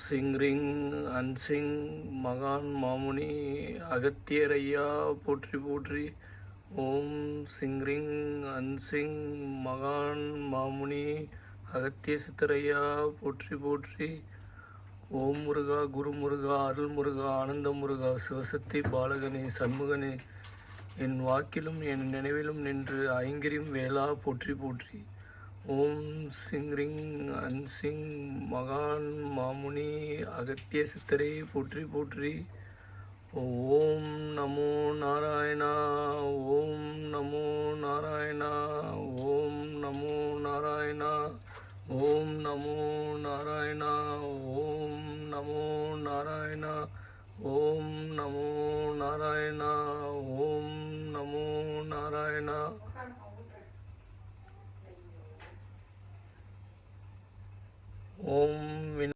Singh ring அன்சிங் மகான் மாமுனி அகத்தியர் ஐயா போற்றி போற்றி. ஓம் சிங் ரிங் அன்சிங் மகான் மாமுனி அகத்திய சித்தரையா போற்றி போற்றி. ஓம் முருகா குரு முருகா அருள் முருகா ஆனந்த முருகா சிவசக்தி பாலகனே சண்முகனே என் வாக்கிலும் என் நினைவிலும் நின்று ஐங்கிரியும் வேளா போற்றி போற்றி. ஓம் சிங் ரிங் அன்சிங் மகான் மாமுனி அகத்திய சித்தரை போற்றி போற்றி. ஓம் நமோ நாராயணா ஓம் நமோ நாராயணா ஓம் நமோ நாராயணா ஓம் நமோ நாராயணா ஓம் நமோ நாராயணா ஓம் நமோ நாராயணா ஓம் நமோ நாராயணா. ஓம்